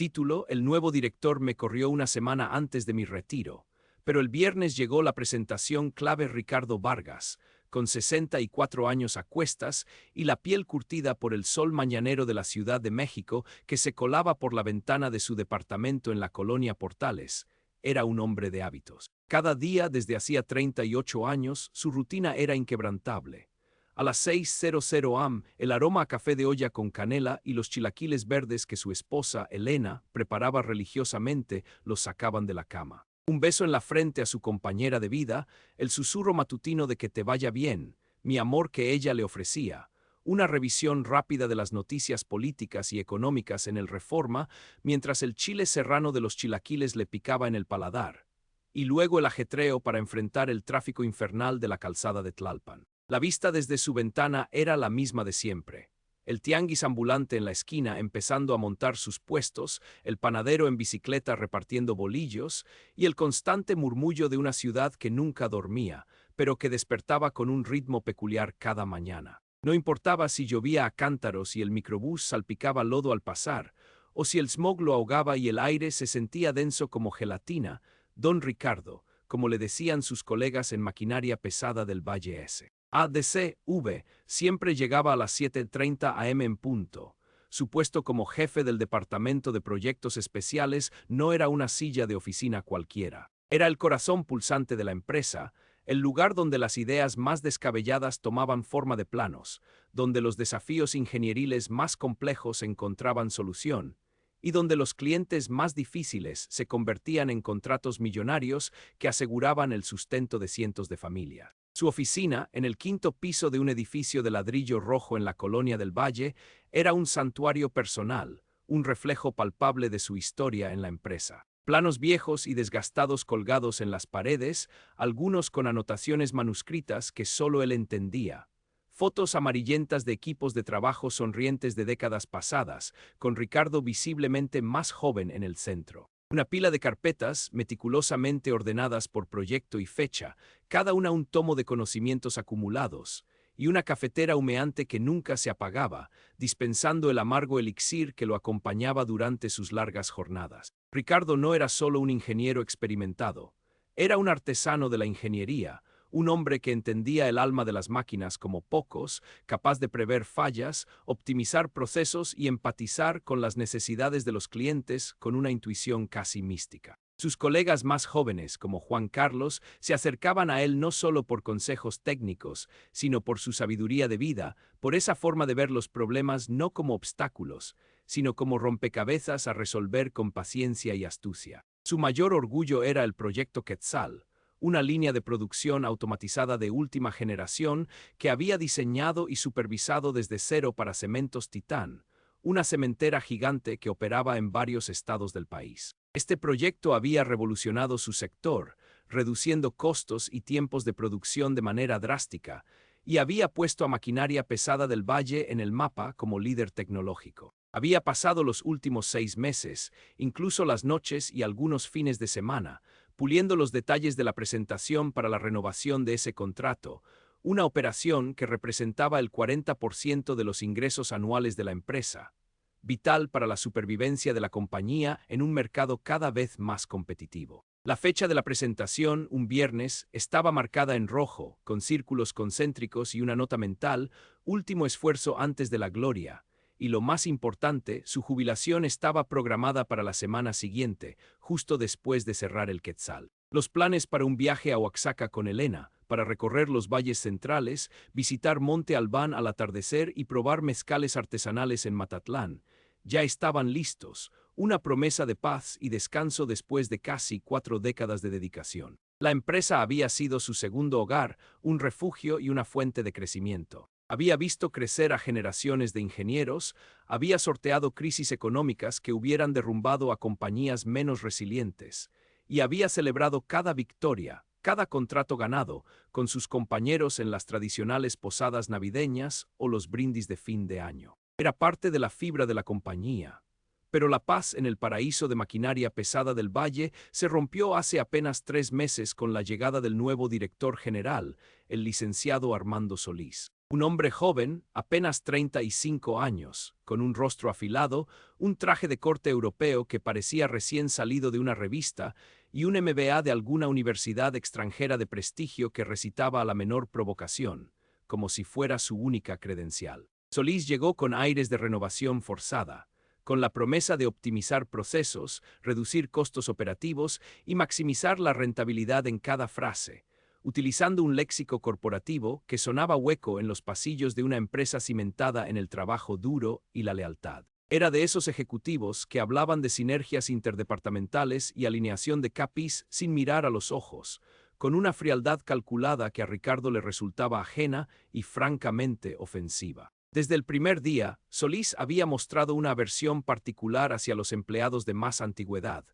Título: El nuevo director me corrió una semana antes de mi retiro, pero el viernes llegó la presentación clave Ricardo Vargas, con 64 años a cuestas y la piel curtida por el sol mañanero de la Ciudad de México que se colaba por la ventana de su departamento en la colonia Portales. Era un hombre de hábitos. Cada día desde hacía 38 años, su rutina era inquebrantable. A las 6:00 am, el aroma a café de olla con canela y los chilaquiles verdes que su esposa, Elena, preparaba religiosamente los sacaban de la cama. Un beso en la frente a su compañera de vida, el susurro matutino de que te vaya bien, mi amor que ella le ofrecía, una revisión rápida de las noticias políticas y económicas en el Reforma, mientras el chile serrano de los chilaquiles le picaba en el paladar, y luego el ajetreo para enfrentar el tráfico infernal de la calzada de Tlalpan. La vista desde su ventana era la misma de siempre. El tianguis ambulante en la esquina empezando a montar sus puestos, el panadero en bicicleta repartiendo bolillos y el constante murmullo de una ciudad que nunca dormía, pero que despertaba con un ritmo peculiar cada mañana. No importaba si llovía a cántaros y el microbús salpicaba lodo al pasar, o si el smog lo ahogaba y el aire se sentía denso como gelatina, don Ricardo, como le decían sus colegas en maquinaria pesada del Valle S. ADC-V, siempre llegaba a las 7:30 am en punto. Su puesto como jefe del Departamento de Proyectos Especiales no era una silla de oficina cualquiera. Era el corazón pulsante de la empresa, el lugar donde las ideas más descabelladas tomaban forma de planos, donde los desafíos ingenieriles más complejos encontraban solución, y donde los clientes más difíciles se convertían en contratos millonarios que aseguraban el sustento de cientos de familias. Su oficina, en el quinto piso de un edificio de ladrillo rojo en la colonia del Valle, era un santuario personal, un reflejo palpable de su historia en la empresa. Planos viejos y desgastados colgados en las paredes, algunos con anotaciones manuscritas que solo él entendía. Fotos amarillentas de equipos de trabajo sonrientes de décadas pasadas, con Ricardo visiblemente más joven en el centro. Una pila de carpetas, meticulosamente ordenadas por proyecto y fecha, cada una un tomo de conocimientos acumulados, y una cafetera humeante que nunca se apagaba, dispensando el amargo elixir que lo acompañaba durante sus largas jornadas. Ricardo no era solo un ingeniero experimentado, era un artesano de la ingeniería, un hombre que entendía el alma de las máquinas como pocos, capaz de prever fallas, optimizar procesos y empatizar con las necesidades de los clientes con una intuición casi mística. Sus colegas más jóvenes, como Juan Carlos, se acercaban a él no solo por consejos técnicos, sino por su sabiduría de vida, por esa forma de ver los problemas no como obstáculos, sino como rompecabezas a resolver con paciencia y astucia. Su mayor orgullo era el proyecto Quetzal, una línea de producción automatizada de última generación que había diseñado y supervisado desde cero para Cementos Titán, una cementera gigante que operaba en varios estados del país. Este proyecto había revolucionado su sector, reduciendo costos y tiempos de producción de manera drástica, y había puesto a Maquinaria Pesada del Valle en el mapa como líder tecnológico. Había pasado los últimos 6 meses, incluso las noches y algunos fines de semana, puliendo los detalles de la presentación para la renovación de ese contrato, una operación que representaba el 40% de los ingresos anuales de la empresa, vital para la supervivencia de la compañía en un mercado cada vez más competitivo. La fecha de la presentación, un viernes, estaba marcada en rojo, con círculos concéntricos y una nota mental, último esfuerzo antes de la gloria. Y lo más importante, su jubilación estaba programada para la semana siguiente, justo después de cerrar el Quetzal. Los planes para un viaje a Oaxaca con Elena, para recorrer los valles centrales, visitar Monte Albán al atardecer y probar mezcales artesanales en Matatlán, ya estaban listos, una promesa de paz y descanso después de casi 4 décadas de dedicación. La empresa había sido su segundo hogar, un refugio y una fuente de crecimiento. Había visto crecer a generaciones de ingenieros, había sorteado crisis económicas que hubieran derrumbado a compañías menos resilientes, y había celebrado cada victoria, cada contrato ganado, con sus compañeros en las tradicionales posadas navideñas o los brindis de fin de año. Era parte de la fibra de la compañía. Pero la paz en el paraíso de Maquinaria Pesada del Valle se rompió hace apenas 3 meses con la llegada del nuevo director general, el licenciado Armando Solís. Un hombre joven, apenas 35 años, con un rostro afilado, un traje de corte europeo que parecía recién salido de una revista y un MBA de alguna universidad extranjera de prestigio que recitaba a la menor provocación, como si fuera su única credencial. Solís llegó con aires de renovación forzada, con la promesa de optimizar procesos, reducir costos operativos y maximizar la rentabilidad en cada frase, utilizando un léxico corporativo que sonaba hueco en los pasillos de una empresa cimentada en el trabajo duro y la lealtad. Era de esos ejecutivos que hablaban de sinergias interdepartamentales y alineación de KPIs sin mirar a los ojos, con una frialdad calculada que a Ricardo le resultaba ajena y francamente ofensiva. Desde el primer día, Solís había mostrado una aversión particular hacia los empleados de más antigüedad,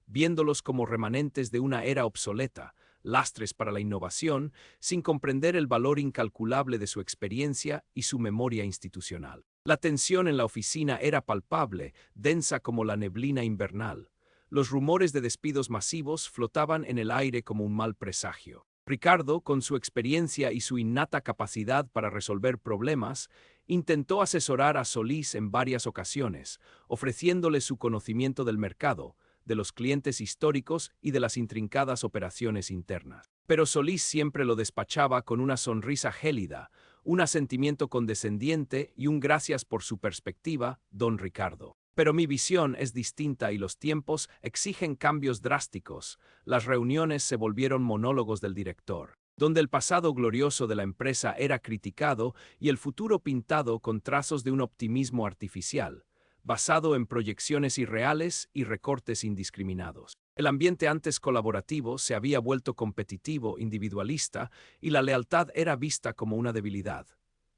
viéndolos como remanentes de una era obsoleta, lastres para la innovación, sin comprender el valor incalculable de su experiencia y su memoria institucional. La tensión en la oficina era palpable, densa como la neblina invernal. Los rumores de despidos masivos flotaban en el aire como un mal presagio. Ricardo, con su experiencia y su innata capacidad para resolver problemas, intentó asesorar a Solís en varias ocasiones, ofreciéndole su conocimiento del mercado, de los clientes históricos y de las intrincadas operaciones internas. Pero Solís siempre lo despachaba con una sonrisa gélida, un asentimiento condescendiente y un gracias por su perspectiva, don Ricardo. Pero mi visión es distinta y los tiempos exigen cambios drásticos. Las reuniones se volvieron monólogos del director, donde el pasado glorioso de la empresa era criticado y el futuro pintado con trazos de un optimismo artificial, basado en proyecciones irreales y recortes indiscriminados. El ambiente antes colaborativo se había vuelto competitivo, individualista, y la lealtad era vista como una debilidad.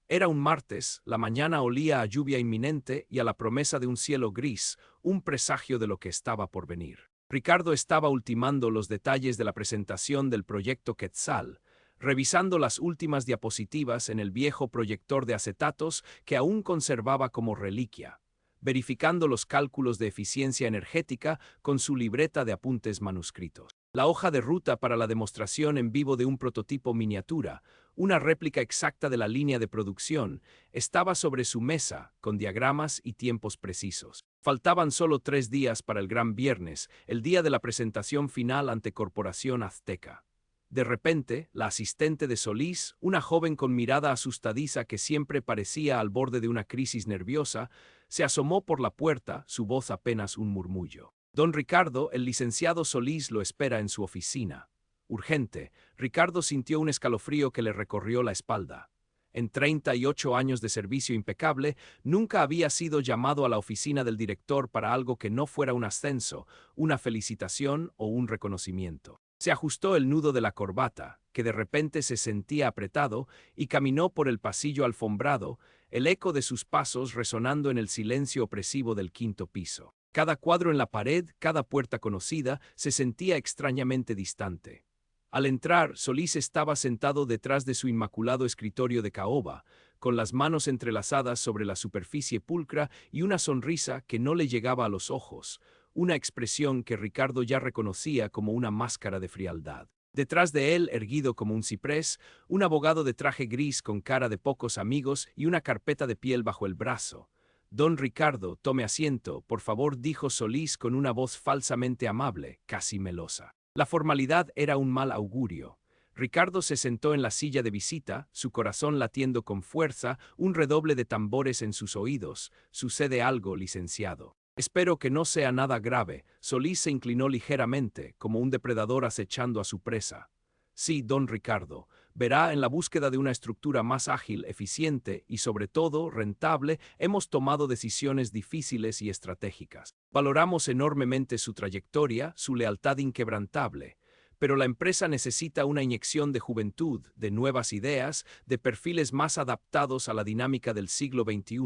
Era un martes, la mañana olía a lluvia inminente y a la promesa de un cielo gris, un presagio de lo que estaba por venir. Ricardo estaba ultimando los detalles de la presentación del proyecto Quetzal, revisando las últimas diapositivas en el viejo proyector de acetatos que aún conservaba como reliquia, verificando los cálculos de eficiencia energética con su libreta de apuntes manuscritos. La hoja de ruta para la demostración en vivo de un prototipo miniatura, una réplica exacta de la línea de producción, estaba sobre su mesa, con diagramas y tiempos precisos. Faltaban solo 3 días para el gran viernes, el día de la presentación final ante Corporación Azteca. De repente, la asistente de Solís, una joven con mirada asustadiza que siempre parecía al borde de una crisis nerviosa, se asomó por la puerta, su voz apenas un murmullo. Don Ricardo, el licenciado Solís lo espera en su oficina. Urgente, Ricardo sintió un escalofrío que le recorrió la espalda. En 38 años de servicio impecable, nunca había sido llamado a la oficina del director para algo que no fuera un ascenso, una felicitación o un reconocimiento. Se ajustó el nudo de la corbata, que de repente se sentía apretado, y caminó por el pasillo alfombrado, el eco de sus pasos resonando en el silencio opresivo del 5º piso. Cada cuadro en la pared, cada puerta conocida, se sentía extrañamente distante. Al entrar, Solís estaba sentado detrás de su inmaculado escritorio de caoba, con las manos entrelazadas sobre la superficie pulcra y una sonrisa que no le llegaba a los ojos, una expresión que Ricardo ya reconocía como una máscara de frialdad. Detrás de él, erguido como un ciprés, un abogado de traje gris con cara de pocos amigos y una carpeta de piel bajo el brazo. Don Ricardo, tome asiento, por favor, dijo Solís con una voz falsamente amable, casi melosa. La formalidad era un mal augurio. Ricardo se sentó en la silla de visita, su corazón latiendo con fuerza, un redoble de tambores en sus oídos. Sucede algo, licenciado. Espero que no sea nada grave. Solís se inclinó ligeramente, como un depredador acechando a su presa. Sí, don Ricardo. Verá, en la búsqueda de una estructura más ágil, eficiente y, sobre todo, rentable, hemos tomado decisiones difíciles y estratégicas. Valoramos enormemente su trayectoria, su lealtad inquebrantable. Pero la empresa necesita una inyección de juventud, de nuevas ideas, de perfiles más adaptados a la dinámica del siglo XXI.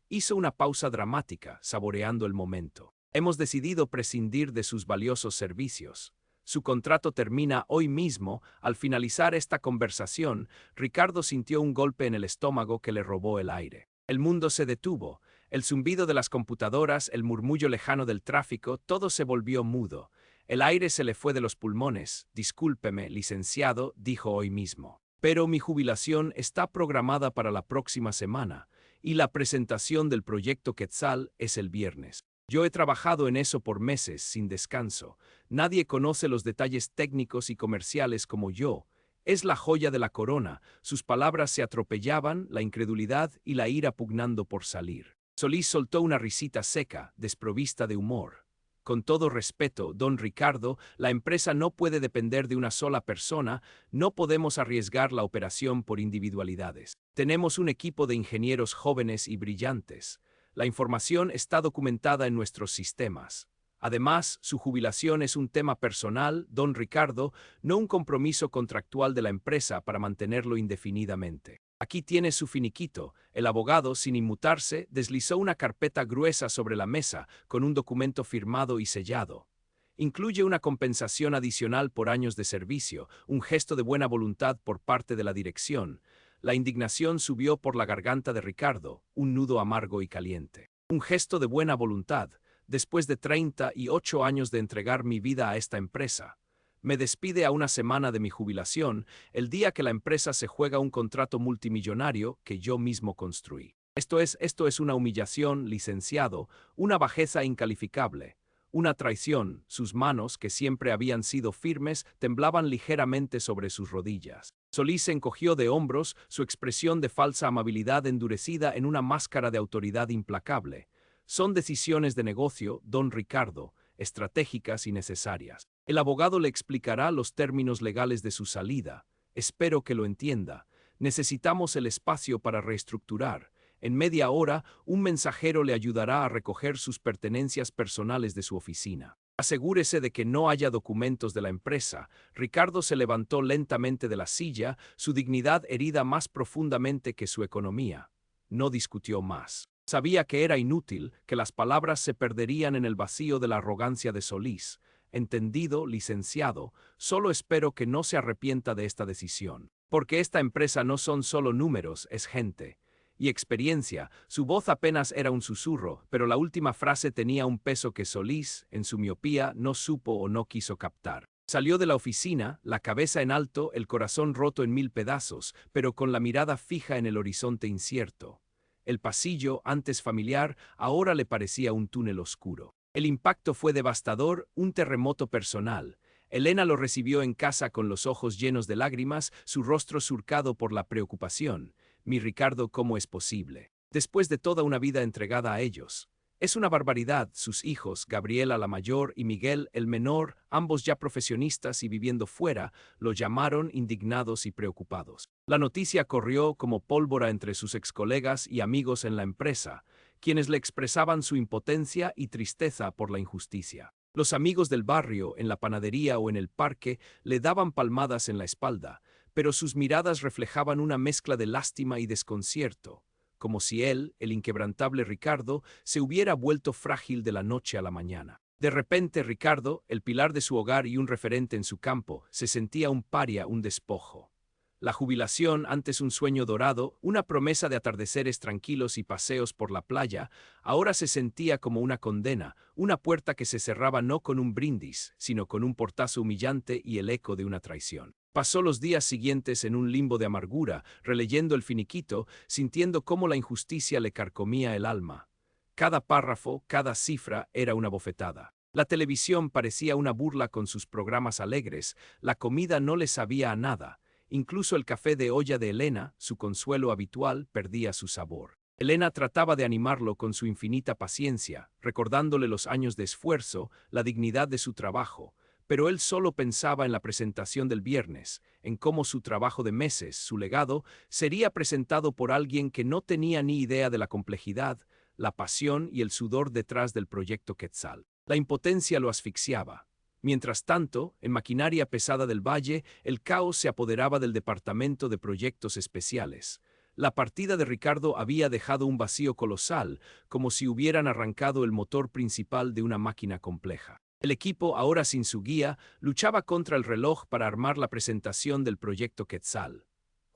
Hizo una pausa dramática, saboreando el momento. Hemos decidido prescindir de sus valiosos servicios. Su contrato termina hoy mismo. Al finalizar esta conversación, Ricardo sintió un golpe en el estómago que le robó el aire. El mundo se detuvo. El zumbido de las computadoras, el murmullo lejano del tráfico, todo se volvió mudo. El aire se le fue de los pulmones. Discúlpeme, licenciado, dijo hoy mismo. Pero mi jubilación está programada para la próxima semana, y la presentación del proyecto Quetzal es el viernes. Yo he trabajado en eso por meses, sin descanso. Nadie conoce los detalles técnicos y comerciales como yo. Es la joya de la corona. Sus palabras se atropellaban, la incredulidad y la ira pugnando por salir. Solís soltó una risita seca, desprovista de humor. Con todo respeto, don Ricardo, la empresa no puede depender de una sola persona, no podemos arriesgar la operación por individualidades. Tenemos un equipo de ingenieros jóvenes y brillantes. La información está documentada en nuestros sistemas. Además, su jubilación es un tema personal, don Ricardo, no un compromiso contractual de la empresa para mantenerlo indefinidamente. Aquí tiene su finiquito. El abogado, sin inmutarse, deslizó una carpeta gruesa sobre la mesa con un documento firmado y sellado. Incluye una compensación adicional por años de servicio, un gesto de buena voluntad por parte de la dirección. La indignación subió por la garganta de Ricardo, un nudo amargo y caliente. Un gesto de buena voluntad, después de 38 años de entregar mi vida a esta empresa. Me despide a una semana de mi jubilación, el día que la empresa se juega un contrato multimillonario que yo mismo construí. Esto es una humillación, licenciado, una bajeza incalificable, una traición. Sus manos, que siempre habían sido firmes, temblaban ligeramente sobre sus rodillas. Solís se encogió de hombros, su expresión de falsa amabilidad endurecida en una máscara de autoridad implacable. Son decisiones de negocio, don Ricardo, estratégicas y necesarias. El abogado le explicará los términos legales de su salida. Espero que lo entienda. Necesitamos el espacio para reestructurar. En media hora, un mensajero le ayudará a recoger sus pertenencias personales de su oficina. Asegúrese de que no haya documentos de la empresa. Ricardo se levantó lentamente de la silla, su dignidad herida más profundamente que su economía. No discutió más. Sabía que era inútil, que las palabras se perderían en el vacío de la arrogancia de Solís. Entendido, licenciado, solo espero que no se arrepienta de esta decisión. Porque esta empresa no son solo números, es gente. Y experiencia. Su voz apenas era un susurro, pero la última frase tenía un peso que Solís, en su miopía, no supo o no quiso captar. Salió de la oficina, la cabeza en alto, el corazón roto en 1000 pedazos, pero con la mirada fija en el horizonte incierto. El pasillo, antes familiar, ahora le parecía un túnel oscuro. El impacto fue devastador, un terremoto personal. Elena lo recibió en casa con los ojos llenos de lágrimas, su rostro surcado por la preocupación. Mi Ricardo, ¿cómo es posible? Después de toda una vida entregada a ellos. Es una barbaridad. Sus hijos, Gabriela la mayor y Miguel el menor, ambos ya profesionistas y viviendo fuera, lo llamaron indignados y preocupados. La noticia corrió como pólvora entre sus excolegas y amigos en la empresa, quienes le expresaban su impotencia y tristeza por la injusticia. Los amigos del barrio, en la panadería o en el parque, le daban palmadas en la espalda, pero sus miradas reflejaban una mezcla de lástima y desconcierto, como si él, el inquebrantable Ricardo, se hubiera vuelto frágil de la noche a la mañana. De repente Ricardo, el pilar de su hogar y un referente en su campo, se sentía un paria, un despojo. La jubilación, antes un sueño dorado, una promesa de atardeceres tranquilos y paseos por la playa, ahora se sentía como una condena, una puerta que se cerraba no con un brindis, sino con un portazo humillante y el eco de una traición. Pasó los días siguientes en un limbo de amargura, releyendo el finiquito, sintiendo cómo la injusticia le carcomía el alma. Cada párrafo, cada cifra era una bofetada. La televisión parecía una burla con sus programas alegres, la comida no le sabía a nada. Incluso el café de olla de Elena, su consuelo habitual, perdía su sabor. Elena trataba de animarlo con su infinita paciencia, recordándole los años de esfuerzo, la dignidad de su trabajo, pero él solo pensaba en la presentación del viernes, en cómo su trabajo de meses, su legado, sería presentado por alguien que no tenía ni idea de la complejidad, la pasión y el sudor detrás del proyecto Quetzal. La impotencia lo asfixiaba. Mientras tanto, en maquinaria pesada del valle, el caos se apoderaba del departamento de proyectos especiales. La partida de Ricardo había dejado un vacío colosal, como si hubieran arrancado el motor principal de una máquina compleja. El equipo, ahora sin su guía, luchaba contra el reloj para armar la presentación del proyecto Quetzal.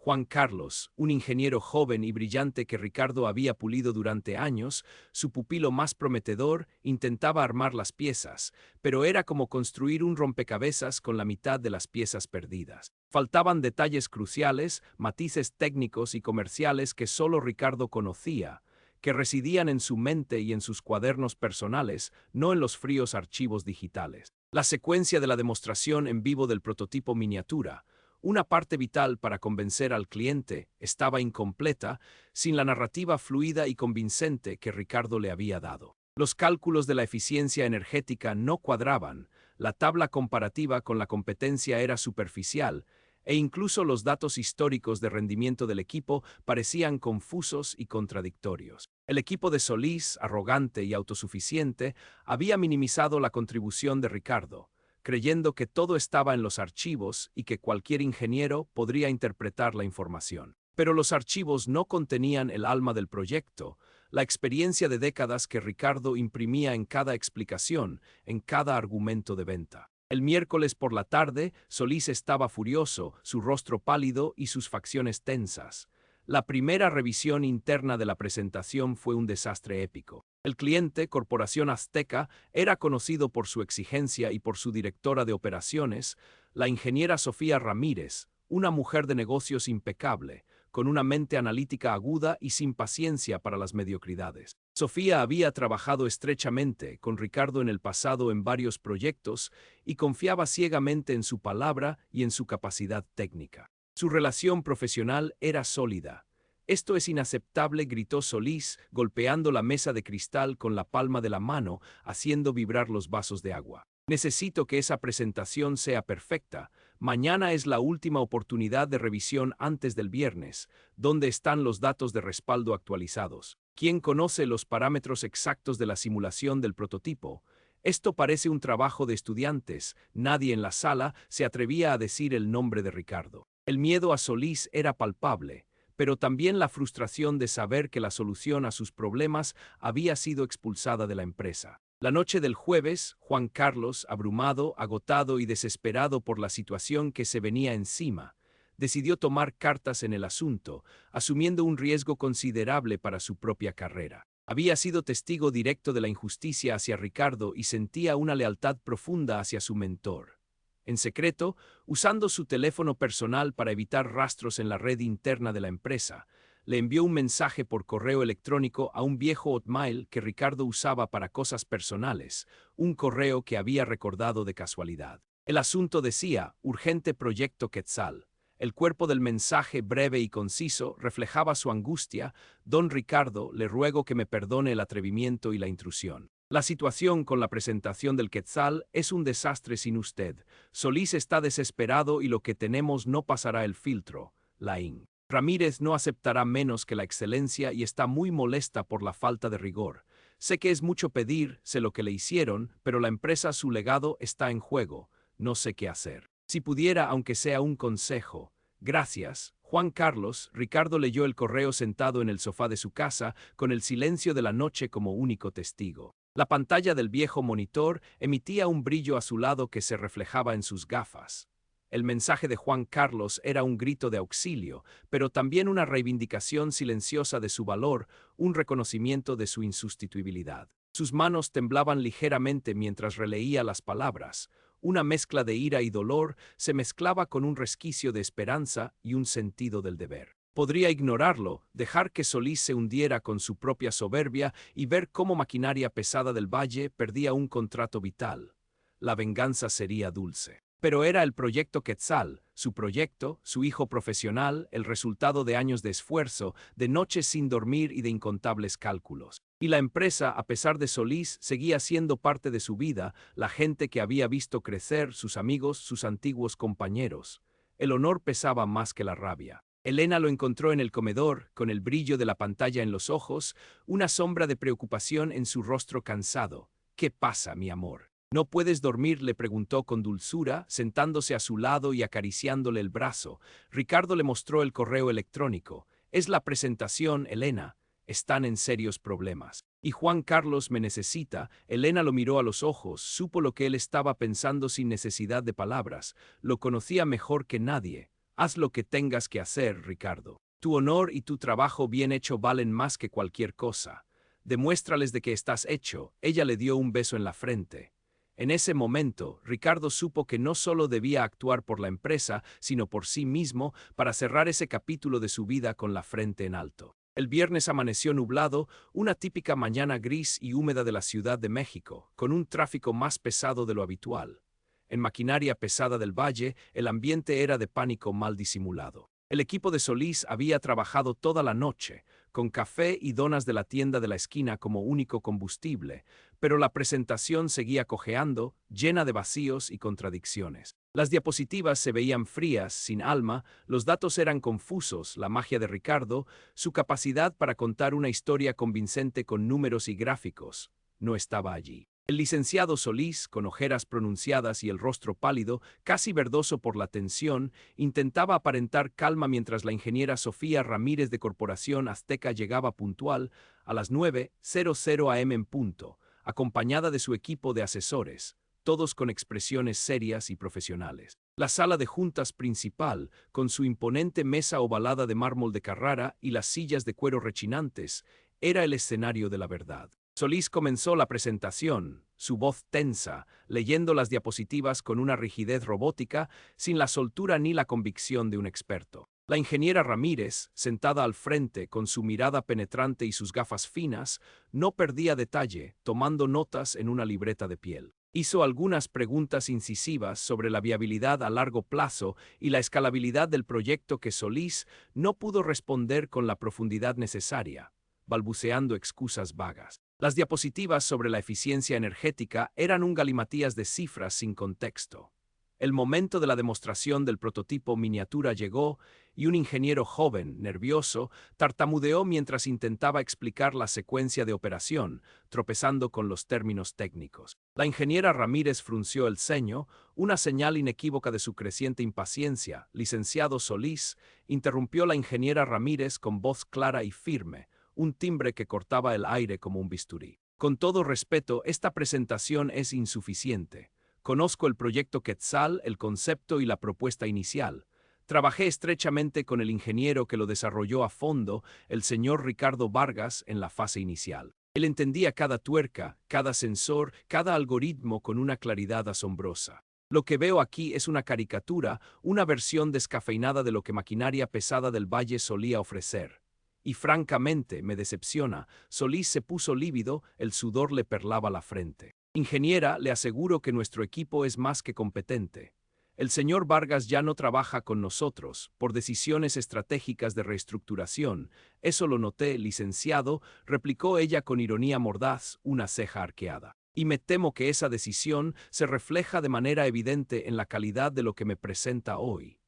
Juan Carlos, un ingeniero joven y brillante que Ricardo había pulido durante años, su pupilo más prometedor, intentaba armar las piezas, pero era como construir un rompecabezas con la mitad de las piezas perdidas. Faltaban detalles cruciales, matices técnicos y comerciales que solo Ricardo conocía, que residían en su mente y en sus cuadernos personales, no en los fríos archivos digitales. La secuencia de la demostración en vivo del prototipo miniatura, una parte vital para convencer al cliente, estaba incompleta sin la narrativa fluida y convincente que Ricardo le había dado. Los cálculos de la eficiencia energética no cuadraban, la tabla comparativa con la competencia era superficial, e incluso los datos históricos de rendimiento del equipo parecían confusos y contradictorios. El equipo de Solís, arrogante y autosuficiente, había minimizado la contribución de Ricardo, creyendo que todo estaba en los archivos y que cualquier ingeniero podría interpretar la información. Pero los archivos no contenían el alma del proyecto, la experiencia de décadas que Ricardo imprimía en cada explicación, en cada argumento de venta. El miércoles por la tarde, Solís estaba furioso, su rostro pálido y sus facciones tensas. La primera revisión interna de la presentación fue un desastre épico. El cliente, Corporación Azteca, era conocido por su exigencia y por su directora de operaciones, la ingeniera Sofía Ramírez, una mujer de negocios impecable, con una mente analítica aguda y sin paciencia para las mediocridades. Sofía había trabajado estrechamente con Ricardo en el pasado en varios proyectos y confiaba ciegamente en su palabra y en su capacidad técnica. Su relación profesional era sólida. «Esto es inaceptable», gritó Solís, golpeando la mesa de cristal con la palma de la mano, haciendo vibrar los vasos de agua. «Necesito que esa presentación sea perfecta. Mañana es la última oportunidad de revisión antes del viernes. ¿Dónde están los datos de respaldo actualizados? ¿Quién conoce los parámetros exactos de la simulación del prototipo? Esto parece un trabajo de estudiantes». Nadie en la sala se atrevía a decir el nombre de Ricardo. El miedo a Solís era palpable, pero también la frustración de saber que la solución a sus problemas había sido expulsada de la empresa. La noche del jueves, Juan Carlos, abrumado, agotado y desesperado por la situación que se venía encima, decidió tomar cartas en el asunto, asumiendo un riesgo considerable para su propia carrera. Había sido testigo directo de la injusticia hacia Ricardo y sentía una lealtad profunda hacia su mentor. En secreto, usando su teléfono personal para evitar rastros en la red interna de la empresa, le envió un mensaje por correo electrónico a un viejo Hotmail que Ricardo usaba para cosas personales, un correo que había recordado de casualidad. El asunto decía: urgente proyecto Quetzal. El cuerpo del mensaje, breve y conciso, reflejaba su angustia. «Don Ricardo, le ruego que me perdone el atrevimiento y la intrusión. La situación con la presentación del Quetzal es un desastre sin usted. Solís está desesperado y lo que tenemos no pasará el filtro. Laín. Ramírez no aceptará menos que la excelencia y está muy molesta por la falta de rigor. Sé que es mucho pedir, sé lo que le hicieron, pero la empresa, su legado, está en juego. No sé qué hacer. Si pudiera, aunque sea un consejo. Gracias, Juan Carlos». Ricardo leyó el correo sentado en el sofá de su casa, con el silencio de la noche como único testigo. La pantalla del viejo monitor emitía un brillo azulado que se reflejaba en sus gafas. El mensaje de Juan Carlos era un grito de auxilio, pero también una reivindicación silenciosa de su valor, un reconocimiento de su insustituibilidad. Sus manos temblaban ligeramente mientras releía las palabras. Una mezcla de ira y dolor se mezclaba con un resquicio de esperanza y un sentido del deber. Podría ignorarlo, dejar que Solís se hundiera con su propia soberbia y ver cómo maquinaria pesada del valle perdía un contrato vital. La venganza sería dulce. Pero era el proyecto Quetzal, su proyecto, su hijo profesional, el resultado de años de esfuerzo, de noches sin dormir y de incontables cálculos. Y la empresa, a pesar de Solís, seguía siendo parte de su vida, la gente que había visto crecer, sus amigos, sus antiguos compañeros. El honor pesaba más que la rabia. Elena lo encontró en el comedor, con el brillo de la pantalla en los ojos, una sombra de preocupación en su rostro cansado. «¿Qué pasa, mi amor? ¿No puedes dormir?», le preguntó con dulzura, sentándose a su lado y acariciándole el brazo. Ricardo le mostró el correo electrónico. «Es la presentación, Elena. Están en serios problemas. Y Juan Carlos me necesita». Elena lo miró a los ojos, supo lo que él estaba pensando sin necesidad de palabras. Lo conocía mejor que nadie. Haz lo que tengas que hacer, Ricardo. Tu honor y tu trabajo bien hecho valen más que cualquier cosa. Demuéstrales de que estás hecho. Ella le dio un beso en la frente. En ese momento, Ricardo supo que no solo debía actuar por la empresa, sino por sí mismo, para cerrar ese capítulo de su vida con la frente en alto. El viernes amaneció nublado, una típica mañana gris y húmeda de la Ciudad de México, con un tráfico más pesado de lo habitual. En maquinaria pesada del valle, el ambiente era de pánico mal disimulado. El equipo de Solís había trabajado toda la noche, con café y donas de la tienda de la esquina como único combustible, pero la presentación seguía cojeando, llena de vacíos y contradicciones. Las diapositivas se veían frías, sin alma, los datos eran confusos, la magia de Ricardo, su capacidad para contar una historia convincente con números y gráficos, no estaba allí. El licenciado Solís, con ojeras pronunciadas y el rostro pálido, casi verdoso por la tensión, intentaba aparentar calma mientras la ingeniera Sofía Ramírez de Corporación Azteca llegaba puntual a las 9:00 am en punto, acompañada de su equipo de asesores, todos con expresiones serias y profesionales. La sala de juntas principal, con su imponente mesa ovalada de mármol de Carrara y las sillas de cuero rechinantes, era el escenario de la verdad. Solís comenzó la presentación, su voz tensa, leyendo las diapositivas con una rigidez robótica, sin la soltura ni la convicción de un experto. La ingeniera Ramírez, sentada al frente con su mirada penetrante y sus gafas finas, no perdía detalle, tomando notas en una libreta de piel. Hizo algunas preguntas incisivas sobre la viabilidad a largo plazo y la escalabilidad del proyecto que Solís no pudo responder con la profundidad necesaria, balbuceando excusas vagas. Las diapositivas sobre la eficiencia energética eran un galimatías de cifras sin contexto. El momento de la demostración del prototipo miniatura llegó y un ingeniero joven, nervioso, tartamudeó mientras intentaba explicar la secuencia de operación, tropezando con los términos técnicos. La ingeniera Ramírez frunció el ceño, una señal inequívoca de su creciente impaciencia. Licenciado Solís, interrumpió la ingeniera Ramírez con voz clara y firme, un timbre que cortaba el aire como un bisturí. Con todo respeto, esta presentación es insuficiente. Conozco el proyecto Quetzal, el concepto y la propuesta inicial. Trabajé estrechamente con el ingeniero que lo desarrolló a fondo, el señor Ricardo Vargas, en la fase inicial. Él entendía cada tuerca, cada sensor, cada algoritmo con una claridad asombrosa. Lo que veo aquí es una caricatura, una versión descafeinada de lo que maquinaria pesada del Valle solía ofrecer. Y francamente, me decepciona. Solís se puso lívido, el sudor le perlaba la frente. Ingeniera, le aseguro que nuestro equipo es más que competente. El señor Vargas ya no trabaja con nosotros, por decisiones estratégicas de reestructuración. Eso lo noté, licenciado, replicó ella con ironía mordaz, una ceja arqueada. Y me temo que esa decisión se refleja de manera evidente en la calidad de lo que me presenta hoy.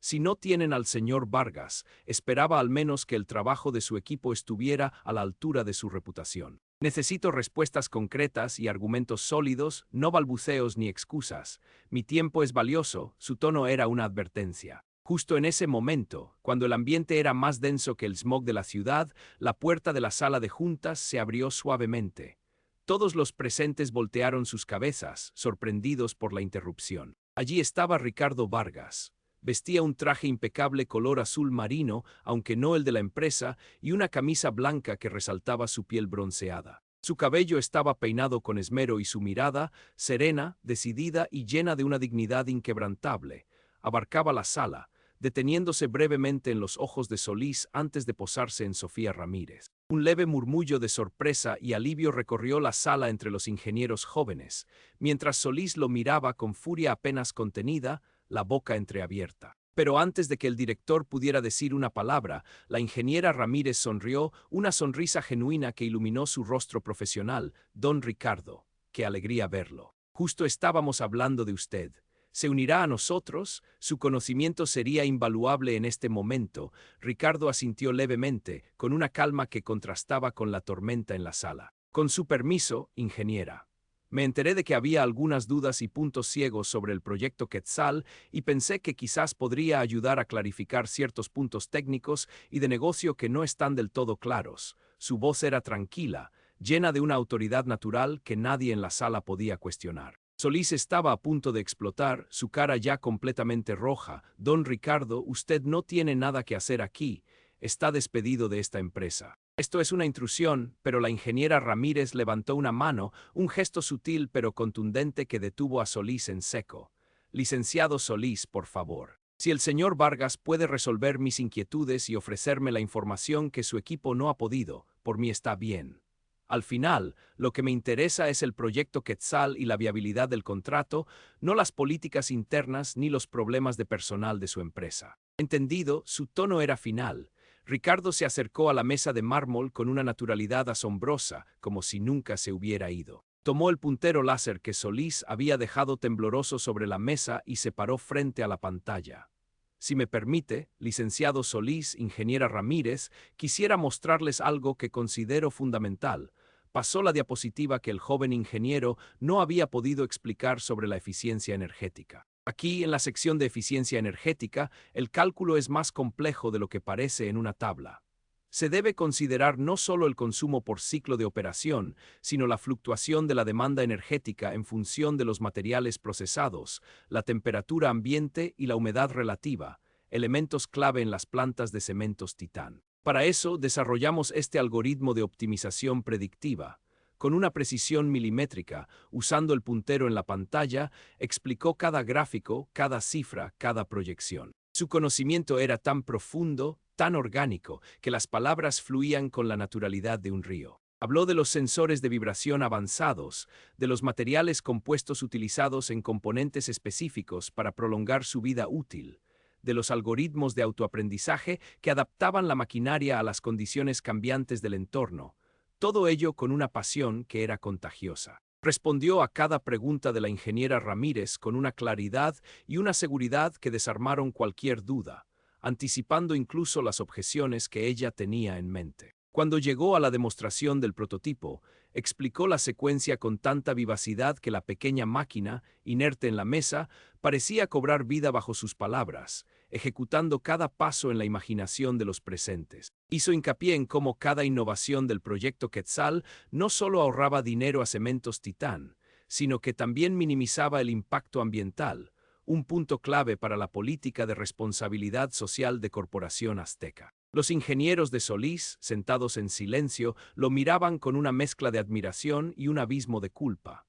Si no tienen al señor Vargas, esperaba al menos que el trabajo de su equipo estuviera a la altura de su reputación. Necesito respuestas concretas y argumentos sólidos, no balbuceos ni excusas. Mi tiempo es valioso, su tono era una advertencia. Justo en ese momento, cuando el ambiente era más denso que el smog de la ciudad, la puerta de la sala de juntas se abrió suavemente. Todos los presentes voltearon sus cabezas, sorprendidos por la interrupción. Allí estaba Ricardo Vargas. Vestía un traje impecable color azul marino, aunque no el de la empresa, y una camisa blanca que resaltaba su piel bronceada. Su cabello estaba peinado con esmero y su mirada, serena, decidida y llena de una dignidad inquebrantable, abarcaba la sala, deteniéndose brevemente en los ojos de Solís antes de posarse en Sofía Ramírez. Un leve murmullo de sorpresa y alivio recorrió la sala entre los ingenieros jóvenes, mientras Solís lo miraba con furia apenas contenida, la boca entreabierta. Pero antes de que el director pudiera decir una palabra, la ingeniera Ramírez sonrió, una sonrisa genuina que iluminó su rostro profesional. Don Ricardo, qué alegría verlo. Justo estábamos hablando de usted. ¿Se unirá a nosotros? Su conocimiento sería invaluable en este momento. Ricardo asintió levemente, con una calma que contrastaba con la tormenta en la sala. Con su permiso, ingeniera. Me enteré de que había algunas dudas y puntos ciegos sobre el proyecto Quetzal y pensé que quizás podría ayudar a clarificar ciertos puntos técnicos y de negocio que no están del todo claros. Su voz era tranquila, llena de una autoridad natural que nadie en la sala podía cuestionar. Solís estaba a punto de explotar, su cara ya completamente roja. Don Ricardo, usted no tiene nada que hacer aquí. Está despedido de esta empresa. Esto es una intrusión, pero la ingeniera Ramírez levantó una mano, un gesto sutil pero contundente que detuvo a Solís en seco. Licenciado Solís, por favor. Si el señor Vargas puede resolver mis inquietudes y ofrecerme la información que su equipo no ha podido, por mí está bien. Al final, lo que me interesa es el proyecto Quetzal y la viabilidad del contrato, no las políticas internas ni los problemas de personal de su empresa. Entendido, su tono era final. Ricardo se acercó a la mesa de mármol con una naturalidad asombrosa, como si nunca se hubiera ido. Tomó el puntero láser que Solís había dejado tembloroso sobre la mesa y se paró frente a la pantalla. Si me permite, licenciado Solís, ingeniera Ramírez, quisiera mostrarles algo que considero fundamental. Pasó la diapositiva que el joven ingeniero no había podido explicar sobre la eficiencia energética. Aquí, en la sección de eficiencia energética, el cálculo es más complejo de lo que parece en una tabla. Se debe considerar no solo el consumo por ciclo de operación, sino la fluctuación de la demanda energética en función de los materiales procesados, la temperatura ambiente y la humedad relativa, elementos clave en las plantas de cementos Titán. Para eso, desarrollamos este algoritmo de optimización predictiva. Con una precisión milimétrica, usando el puntero en la pantalla, explicó cada gráfico, cada cifra, cada proyección. Su conocimiento era tan profundo, tan orgánico, que las palabras fluían con la naturalidad de un río. Habló de los sensores de vibración avanzados, de los materiales compuestos utilizados en componentes específicos para prolongar su vida útil, de los algoritmos de autoaprendizaje que adaptaban la maquinaria a las condiciones cambiantes del entorno, todo ello con una pasión que era contagiosa. Respondió a cada pregunta de la ingeniera Ramírez con una claridad y una seguridad que desarmaron cualquier duda, anticipando incluso las objeciones que ella tenía en mente. Cuando llegó a la demostración del prototipo, explicó la secuencia con tanta vivacidad que la pequeña máquina, inerte en la mesa, parecía cobrar vida bajo sus palabras, ejecutando cada paso en la imaginación de los presentes. Hizo hincapié en cómo cada innovación del proyecto Quetzal no solo ahorraba dinero a Cementos Titán, sino que también minimizaba el impacto ambiental, un punto clave para la política de responsabilidad social de Corporación Azteca. Los ingenieros de Solís, sentados en silencio, lo miraban con una mezcla de admiración y un abismo de culpa.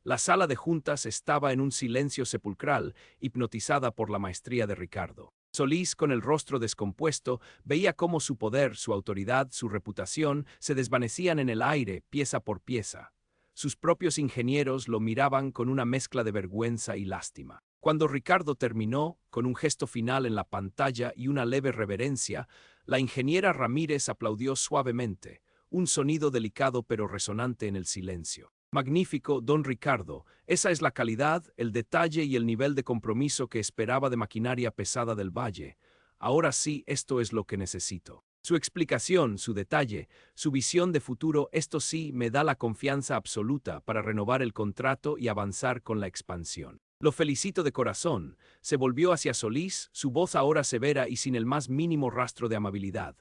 La sala de juntas estaba en un silencio sepulcral, hipnotizada por la maestría de Ricardo. Solís, con el rostro descompuesto, veía cómo su poder, su autoridad, su reputación se desvanecían en el aire, pieza por pieza. Sus propios ingenieros lo miraban con una mezcla de vergüenza y lástima. Cuando Ricardo terminó, con un gesto final en la pantalla y una leve reverencia, la ingeniera Ramírez aplaudió suavemente, un sonido delicado pero resonante en el silencio. Magnífico, don Ricardo, esa es la calidad, el detalle y el nivel de compromiso que esperaba de maquinaria pesada del Valle. Ahora sí, esto es lo que necesito. Su explicación, su detalle, su visión de futuro, esto sí me da la confianza absoluta para renovar el contrato y avanzar con la expansión. Lo felicito de corazón. Se volvió hacia Solís, su voz ahora severa y sin el más mínimo rastro de amabilidad.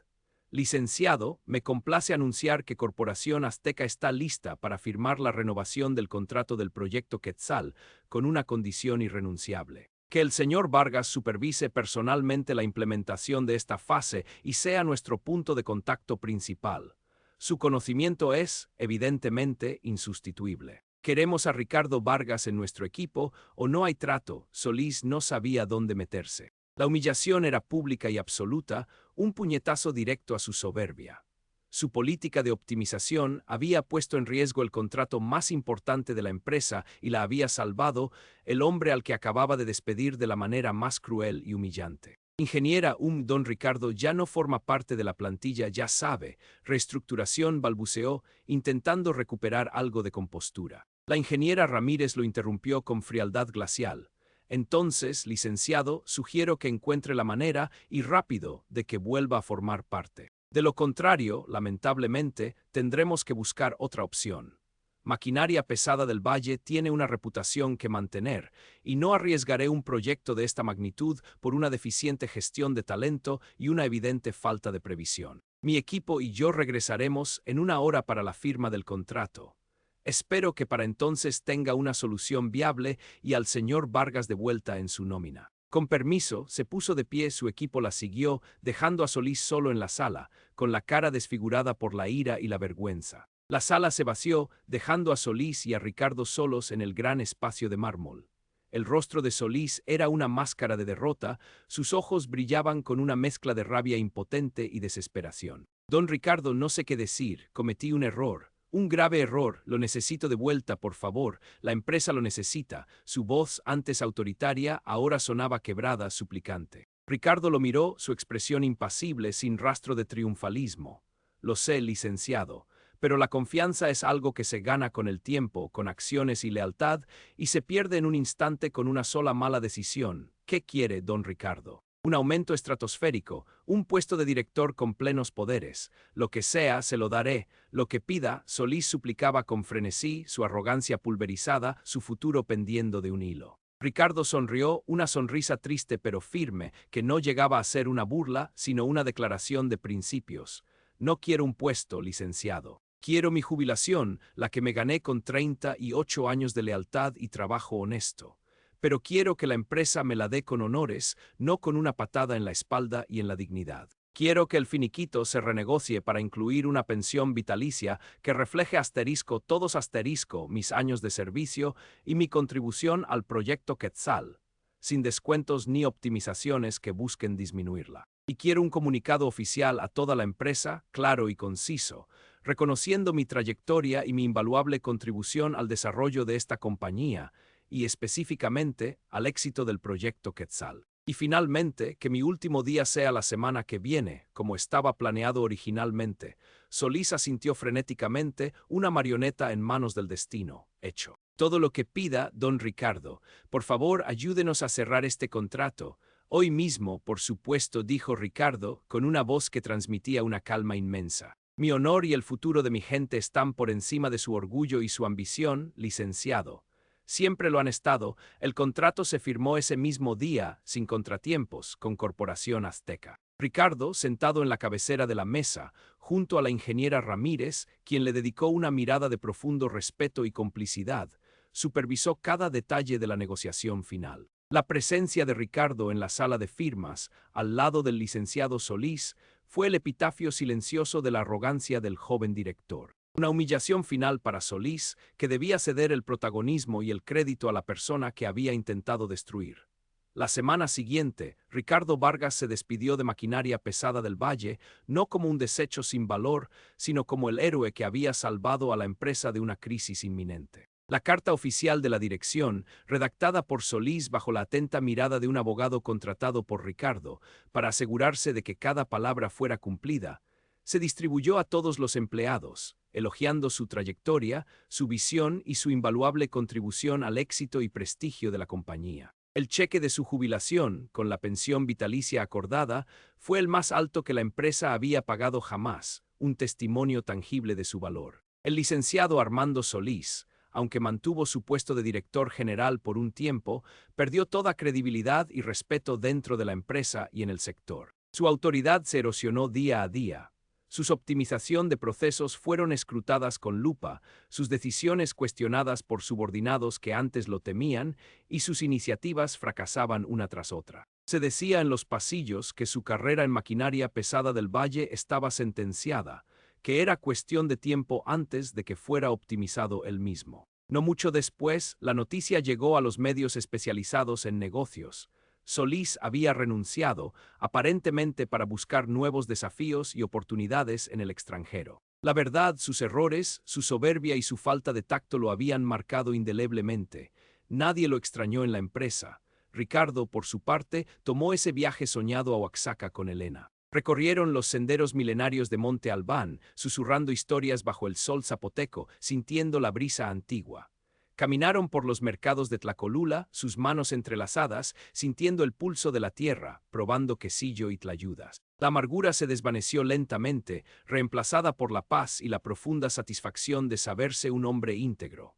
Licenciado, me complace anunciar que Corporación Azteca está lista para firmar la renovación del contrato del proyecto Quetzal con una condición irrenunciable. Que el señor Vargas supervise personalmente la implementación de esta fase y sea nuestro punto de contacto principal. Su conocimiento es, evidentemente, insustituible. Queremos a Ricardo Vargas en nuestro equipo o no hay trato. Solís no sabía dónde meterse. La humillación era pública y absoluta, un puñetazo directo a su soberbia. Su política de optimización había puesto en riesgo el contrato más importante de la empresa y la había salvado el hombre al que acababa de despedir de la manera más cruel y humillante. Ingeniera don Ricardo ya no forma parte de la plantilla, ya sabe. Reestructuración, balbuceó, intentando recuperar algo de compostura. La ingeniera Ramírez lo interrumpió con frialdad glacial. Entonces, licenciado, sugiero que encuentre la manera, y rápido, de que vuelva a formar parte. De lo contrario, lamentablemente, tendremos que buscar otra opción. Maquinaria Pesada del Valle tiene una reputación que mantener, y no arriesgaré un proyecto de esta magnitud por una deficiente gestión de talento y una evidente falta de previsión. Mi equipo y yo regresaremos en una hora para la firma del contrato. Espero que para entonces tenga una solución viable y al señor Vargas de vuelta en su nómina. Con permiso, se puso de pie, su equipo la siguió, dejando a Solís solo en la sala, con la cara desfigurada por la ira y la vergüenza. La sala se vació, dejando a Solís y a Ricardo solos en el gran espacio de mármol. El rostro de Solís era una máscara de derrota, sus ojos brillaban con una mezcla de rabia impotente y desesperación. Don Ricardo, no sé qué decir, cometí un error. Un grave error, lo necesito de vuelta, por favor, la empresa lo necesita. Su voz, antes autoritaria, ahora sonaba quebrada, suplicante. Ricardo lo miró, su expresión impasible, sin rastro de triunfalismo. Lo sé, licenciado, pero la confianza es algo que se gana con el tiempo, con acciones y lealtad, y se pierde en un instante con una sola mala decisión. ¿Qué quiere, don Ricardo? Un aumento estratosférico, un puesto de director con plenos poderes. Lo que sea, se lo daré. Lo que pida, Solís suplicaba con frenesí, su arrogancia pulverizada, su futuro pendiendo de un hilo. Ricardo sonrió, una sonrisa triste pero firme, que no llegaba a ser una burla, sino una declaración de principios. No quiero un puesto, licenciado. Quiero mi jubilación, la que me gané con 38 años de lealtad y trabajo honesto. Pero quiero que la empresa me la dé con honores, no con una patada en la espalda y en la dignidad. Quiero que el finiquito se renegocie para incluir una pensión vitalicia que refleje asterisco todos asterisco mis años de servicio y mi contribución al proyecto Quetzal, sin descuentos ni optimizaciones que busquen disminuirla. Y quiero un comunicado oficial a toda la empresa, claro y conciso, reconociendo mi trayectoria y mi invaluable contribución al desarrollo de esta compañía, y específicamente al éxito del proyecto Quetzal. Y finalmente, que mi último día sea la semana que viene, como estaba planeado originalmente. Solís asintió frenéticamente, una marioneta en manos del destino. Hecho. Todo lo que pida, don Ricardo. Por favor, ayúdenos a cerrar este contrato. Hoy mismo, por supuesto, dijo Ricardo, con una voz que transmitía una calma inmensa. Mi honor y el futuro de mi gente están por encima de su orgullo y su ambición, licenciado. Siempre lo han estado. El contrato se firmó ese mismo día, sin contratiempos, con Corporación Azteca. Ricardo, sentado en la cabecera de la mesa, junto a la ingeniera Ramírez, quien le dedicó una mirada de profundo respeto y complicidad, supervisó cada detalle de la negociación final. La presencia de Ricardo en la sala de firmas, al lado del licenciado Solís, fue el epitafio silencioso de la arrogancia del joven director. Una humillación final para Solís, que debía ceder el protagonismo y el crédito a la persona que había intentado destruir. La semana siguiente, Ricardo Vargas se despidió de Maquinaria Pesada del Valle, no como un desecho sin valor, sino como el héroe que había salvado a la empresa de una crisis inminente. La carta oficial de la dirección, redactada por Solís bajo la atenta mirada de un abogado contratado por Ricardo, para asegurarse de que cada palabra fuera cumplida, se distribuyó a todos los empleados, elogiando su trayectoria, su visión y su invaluable contribución al éxito y prestigio de la compañía. El cheque de su jubilación, con la pensión vitalicia acordada, fue el más alto que la empresa había pagado jamás, un testimonio tangible de su valor. El licenciado Armando Solís, aunque mantuvo su puesto de director general por un tiempo, perdió toda credibilidad y respeto dentro de la empresa y en el sector. Su autoridad se erosionó día a día. Sus optimización de procesos fueron escrutadas con lupa, sus decisiones cuestionadas por subordinados que antes lo temían, y sus iniciativas fracasaban una tras otra. Se decía en los pasillos que su carrera en Maquinaria Pesada del Valle estaba sentenciada, que era cuestión de tiempo antes de que fuera optimizado él mismo. No mucho después, la noticia llegó a los medios especializados en negocios. Solís había renunciado, aparentemente para buscar nuevos desafíos y oportunidades en el extranjero. La verdad, sus errores, su soberbia y su falta de tacto lo habían marcado indeleblemente. Nadie lo extrañó en la empresa. Ricardo, por su parte, tomó ese viaje soñado a Oaxaca con Elena. Recorrieron los senderos milenarios de Monte Albán, susurrando historias bajo el sol zapoteco, sintiendo la brisa antigua. Caminaron por los mercados de Tlacolula, sus manos entrelazadas, sintiendo el pulso de la tierra, probando quesillo y tlayudas. La amargura se desvaneció lentamente, reemplazada por la paz y la profunda satisfacción de saberse un hombre íntegro.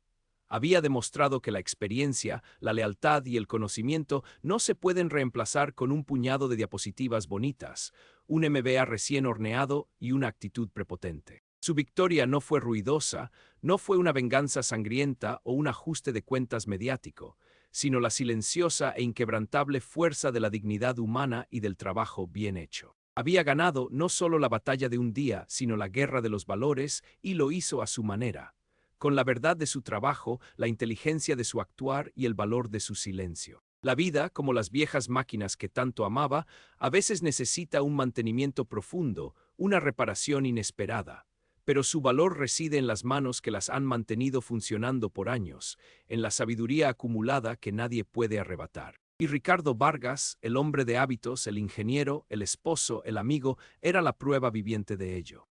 Había demostrado que la experiencia, la lealtad y el conocimiento no se pueden reemplazar con un puñado de diapositivas bonitas, un MBA recién horneado y una actitud prepotente. Su victoria no fue ruidosa, no fue una venganza sangrienta o un ajuste de cuentas mediático, sino la silenciosa e inquebrantable fuerza de la dignidad humana y del trabajo bien hecho. Había ganado no solo la batalla de un día, sino la guerra de los valores, y lo hizo a su manera, con la verdad de su trabajo, la inteligencia de su actuar y el valor de su silencio. La vida, como las viejas máquinas que tanto amaba, a veces necesita un mantenimiento profundo, una reparación inesperada. Pero su valor reside en las manos que las han mantenido funcionando por años, en la sabiduría acumulada que nadie puede arrebatar. Y Ricardo Vargas, el hombre de hábitos, el ingeniero, el esposo, el amigo, era la prueba viviente de ello.